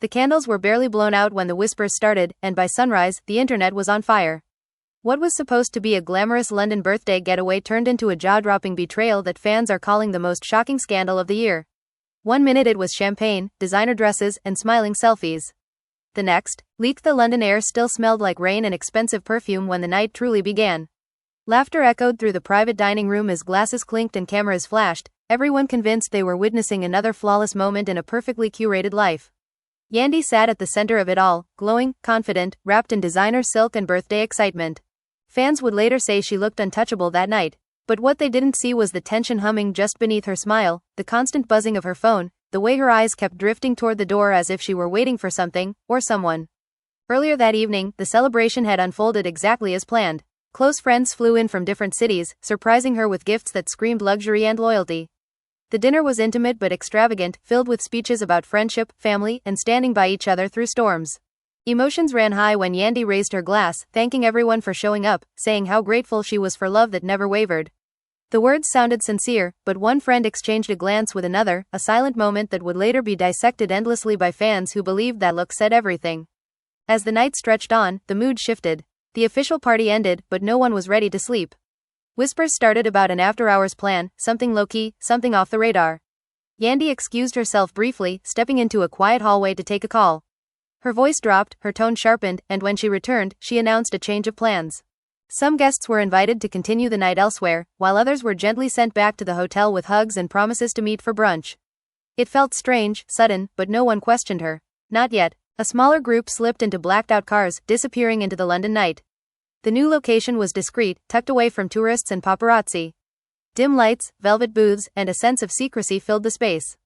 The candles were barely blown out when the whispers started, and by sunrise, the internet was on fire. What was supposed to be a glamorous London birthday getaway turned into a jaw-dropping betrayal that fans are calling the most shocking scandal of the year. One minute it was champagne, designer dresses, and smiling selfies. The next, leaked the London air still smelled like rain and expensive perfume when the night truly began. Laughter echoed through the private dining room as glasses clinked and cameras flashed, everyone convinced they were witnessing another flawless moment in a perfectly curated life. Yandy sat at the center of it all, glowing, confident, wrapped in designer silk and birthday excitement. Fans would later say she looked untouchable that night. But what they didn't see was the tension humming just beneath her smile, the constant buzzing of her phone, the way her eyes kept drifting toward the door as if she were waiting for something, or someone. Earlier that evening, the celebration had unfolded exactly as planned. Close friends flew in from different cities, surprising her with gifts that screamed luxury and loyalty. The dinner was intimate but extravagant, filled with speeches about friendship, family, and standing by each other through storms. Emotions ran high when Yandy raised her glass, thanking everyone for showing up, saying how grateful she was for love that never wavered. The words sounded sincere, but one friend exchanged a glance with another, a silent moment that would later be dissected endlessly by fans who believed that look said everything. As the night stretched on, the mood shifted. The official party ended, but no one was ready to sleep. Whispers started about an after-hours plan, something low-key, something off the radar. Yandy excused herself briefly, stepping into a quiet hallway to take a call. Her voice dropped, her tone sharpened, and when she returned, she announced a change of plans. Some guests were invited to continue the night elsewhere, while others were gently sent back to the hotel with hugs and promises to meet for brunch. It felt strange, sudden, but no one questioned her. Not yet. A smaller group slipped into blacked-out cars, disappearing into the London night. The new location was discreet, tucked away from tourists and paparazzi. Dim lights, velvet booths, and a sense of secrecy filled the space.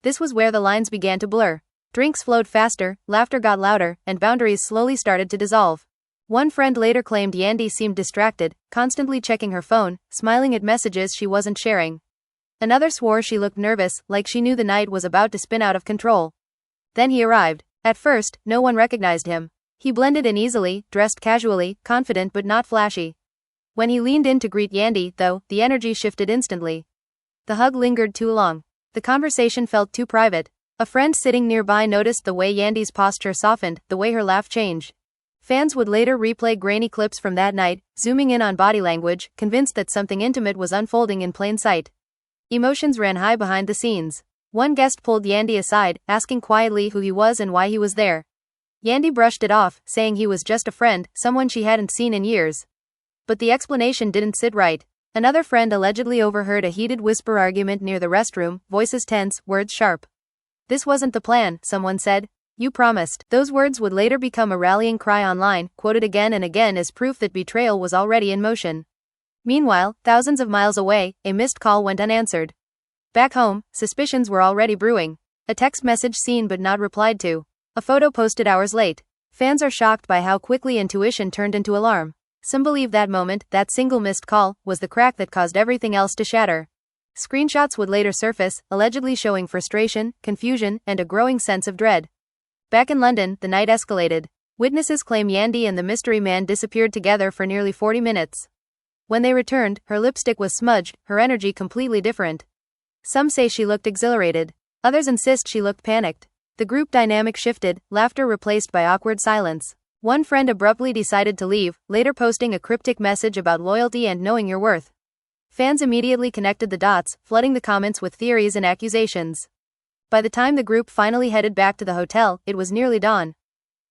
This was where the lines began to blur. Drinks flowed faster, laughter got louder, and boundaries slowly started to dissolve. One friend later claimed Yandy seemed distracted, constantly checking her phone, smiling at messages she wasn't sharing. Another swore she looked nervous, like she knew the night was about to spin out of control. Then he arrived. At first, no one recognized him. He blended in easily, dressed casually, confident but not flashy. When he leaned in to greet Yandy, though, the energy shifted instantly. The hug lingered too long. The conversation felt too private. A friend sitting nearby noticed the way Yandy's posture softened, the way her laugh changed. Fans would later replay grainy clips from that night, zooming in on body language, convinced that something intimate was unfolding in plain sight. Emotions ran high behind the scenes. One guest pulled Yandy aside, asking quietly who he was and why he was there. Yandy brushed it off, saying he was just a friend, someone she hadn't seen in years. But the explanation didn't sit right. Another friend allegedly overheard a heated whisper argument near the restroom, voices tense, words sharp. "This wasn't the plan," someone said. "You promised." Those words would later become a rallying cry online, quoted again and again as proof that betrayal was already in motion. Meanwhile, thousands of miles away, a missed call went unanswered. Back home, suspicions were already brewing. A text message seen but not replied to. A photo posted hours late. Fans are shocked by how quickly intuition turned into alarm. Some believe that moment, that single missed call, was the crack that caused everything else to shatter. Screenshots would later surface, allegedly showing frustration, confusion, and a growing sense of dread. Back in London, the night escalated. Witnesses claim Yandy and the mystery man disappeared together for nearly 40 minutes. When they returned, her lipstick was smudged, her energy completely different. Some say she looked exhilarated. Others insist she looked panicked. The group dynamic shifted, laughter replaced by awkward silence. One friend abruptly decided to leave, later posting a cryptic message about loyalty and knowing your worth. Fans immediately connected the dots, flooding the comments with theories and accusations. By the time the group finally headed back to the hotel, it was nearly dawn.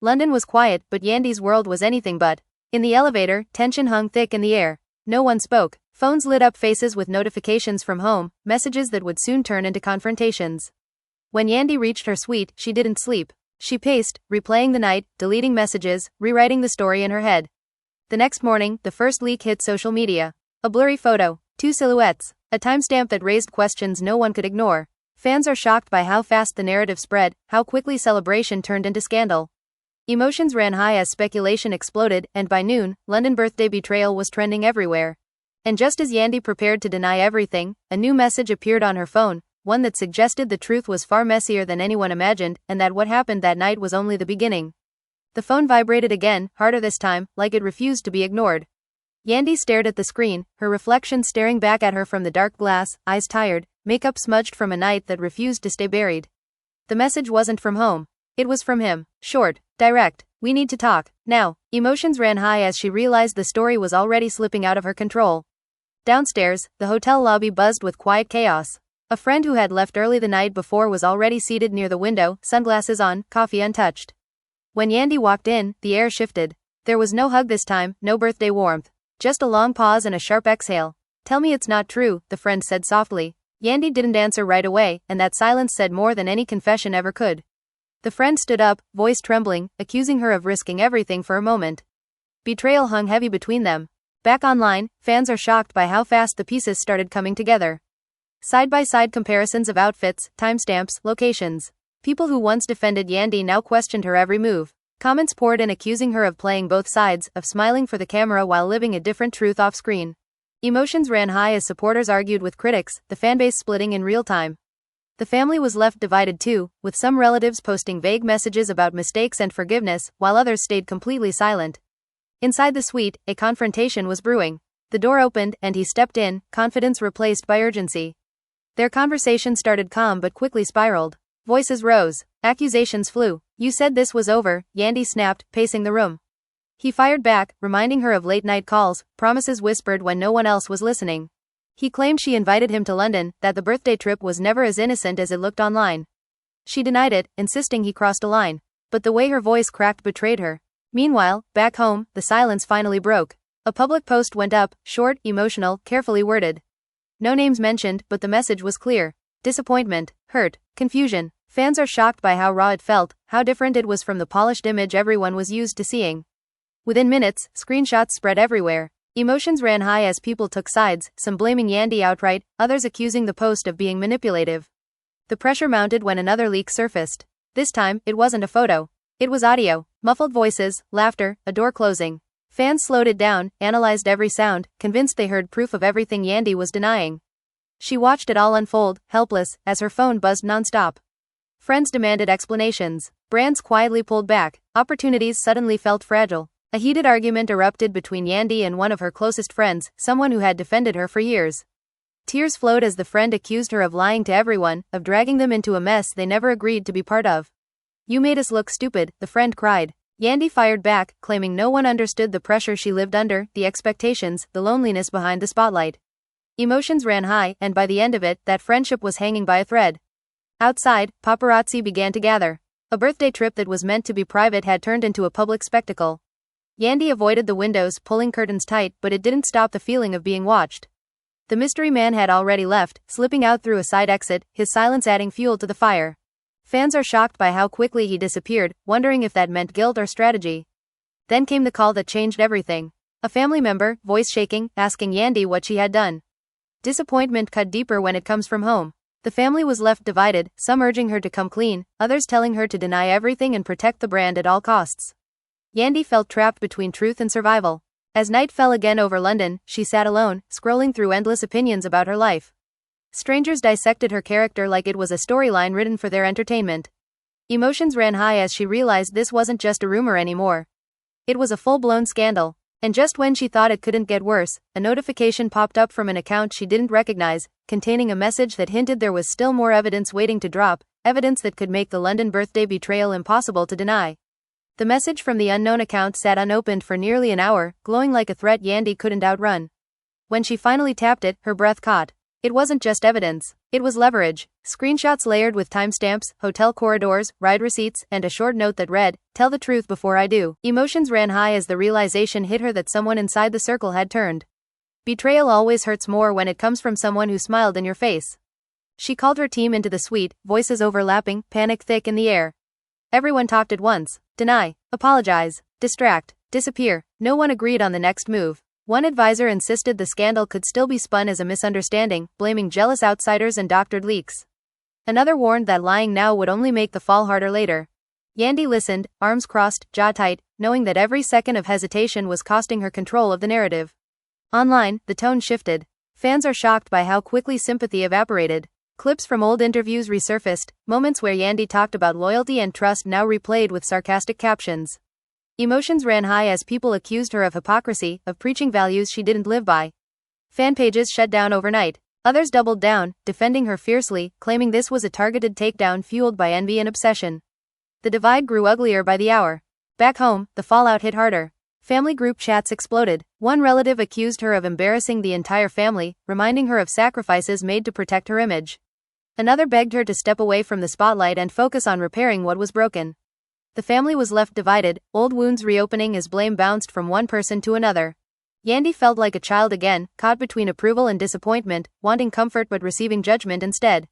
London was quiet, but Yandy's world was anything but. In the elevator, tension hung thick in the air. No one spoke. Phones lit up faces with notifications from home, messages that would soon turn into confrontations. When Yandy reached her suite, she didn't sleep. She paced, replaying the night, deleting messages, rewriting the story in her head. The next morning, the first leak hit social media. A blurry photo, 2 silhouettes, a timestamp that raised questions no one could ignore. Fans are shocked by how fast the narrative spread, how quickly celebration turned into scandal. Emotions ran high as speculation exploded, and by noon, London birthday betrayal was trending everywhere. And just as Yandy prepared to deny everything, a new message appeared on her phone, one that suggested the truth was far messier than anyone imagined, and that what happened that night was only the beginning. The phone vibrated again, harder this time, like it refused to be ignored. Yandy stared at the screen, her reflection staring back at her from the dark glass, eyes tired, makeup smudged from a night that refused to stay buried. The message wasn't from home. It was from him. Short, direct, "We need to talk, now." Emotions ran high as she realized the story was already slipping out of her control. Downstairs, the hotel lobby buzzed with quiet chaos. A friend who had left early the night before was already seated near the window, sunglasses on, coffee untouched. When Yandy walked in, the air shifted. There was no hug this time, no birthday warmth. Just a long pause and a sharp exhale. "Tell me it's not true," the friend said softly. Yandy didn't answer right away, and that silence said more than any confession ever could. The friend stood up, voice trembling, accusing her of risking everything for a moment. Betrayal hung heavy between them. Back online, fans are shocked by how fast the pieces started coming together. Side-by-side comparisons of outfits, timestamps, locations. People who once defended Yandy now questioned her every move. Comments poured in accusing her of playing both sides, of smiling for the camera while living a different truth off-screen. Emotions ran high as supporters argued with critics, the fanbase splitting in real time. The family was left divided too, with some relatives posting vague messages about mistakes and forgiveness, while others stayed completely silent. Inside the suite, a confrontation was brewing. The door opened, and he stepped in, confidence replaced by urgency. Their conversation started calm but quickly spiraled. Voices rose. Accusations flew. "You said this was over," Yandy snapped, pacing the room. He fired back, reminding her of late-night calls, promises whispered when no one else was listening. He claimed she invited him to London, that the birthday trip was never as innocent as it looked online. She denied it, insisting he crossed a line. But the way her voice cracked betrayed her. Meanwhile, back home, the silence finally broke. A public post went up, short, emotional, carefully worded. No names mentioned, but the message was clear. Disappointment, hurt, confusion. Fans are shocked by how raw it felt, how different it was from the polished image everyone was used to seeing. Within minutes, screenshots spread everywhere. Emotions ran high as people took sides, some blaming Yandy outright, others accusing the post of being manipulative. The pressure mounted when another leak surfaced. This time, it wasn't a photo. It was audio, muffled voices, laughter, a door closing. Fans slowed it down, analyzed every sound, convinced they heard proof of everything Yandy was denying. She watched it all unfold, helpless, as her phone buzzed nonstop. Friends demanded explanations. Brands quietly pulled back. Opportunities suddenly felt fragile. A heated argument erupted between Yandy and one of her closest friends, someone who had defended her for years. Tears flowed as the friend accused her of lying to everyone, of dragging them into a mess they never agreed to be part of. "You made us look stupid," the friend cried. Yandy fired back, claiming no one understood the pressure she lived under, the expectations, the loneliness behind the spotlight. Emotions ran high, and by the end of it, that friendship was hanging by a thread. Outside, paparazzi began to gather. A birthday trip that was meant to be private had turned into a public spectacle. Yandy avoided the windows, pulling curtains tight, but it didn't stop the feeling of being watched. The mystery man had already left, slipping out through a side exit, his silence adding fuel to the fire. Fans are shocked by how quickly he disappeared, wondering if that meant guilt or strategy. Then came the call that changed everything. A family member, voice shaking, asking Yandy what she had done. Disappointment cut deeper when it comes from home. The family was left divided, some urging her to come clean, others telling her to deny everything and protect the brand at all costs. Yandy felt trapped between truth and survival. As night fell again over London, she sat alone, scrolling through endless opinions about her life. Strangers dissected her character like it was a storyline written for their entertainment. Emotions ran high as she realized this wasn't just a rumor anymore. It was a full-blown scandal. And just when she thought it couldn't get worse, a notification popped up from an account she didn't recognize, containing a message that hinted there was still more evidence waiting to drop, evidence that could make the London birthday betrayal impossible to deny. The message from the unknown account sat unopened for nearly an hour, glowing like a threat Yandy couldn't outrun. When she finally tapped it, her breath caught. It wasn't just evidence. It was leverage. Screenshots layered with timestamps, hotel corridors, ride receipts, and a short note that read, "Tell the truth before I do." Emotions ran high as the realization hit her that someone inside the circle had turned. Betrayal always hurts more when it comes from someone who smiled in your face. She called her team into the suite, voices overlapping, panic thick in the air. Everyone talked at once. Deny, apologize, distract, disappear. No one agreed on the next move. One advisor insisted the scandal could still be spun as a misunderstanding, blaming jealous outsiders and doctored leaks. Another warned that lying now would only make the fall harder later. Yandy listened, arms crossed, jaw tight, knowing that every second of hesitation was costing her control of the narrative. Online, the tone shifted. Fans are shocked by how quickly sympathy evaporated. Clips from old interviews resurfaced, moments where Yandy talked about loyalty and trust now replayed with sarcastic captions. Emotions ran high as people accused her of hypocrisy, of preaching values she didn't live by. Fan pages shut down overnight. Others doubled down, defending her fiercely, claiming this was a targeted takedown fueled by envy and obsession. The divide grew uglier by the hour. Back home, the fallout hit harder. Family group chats exploded. One relative accused her of embarrassing the entire family, reminding her of sacrifices made to protect her image. Another begged her to step away from the spotlight and focus on repairing what was broken. The family was left divided, old wounds reopening as blame bounced from one person to another. Yandy felt like a child again, caught between approval and disappointment, wanting comfort but receiving judgment instead.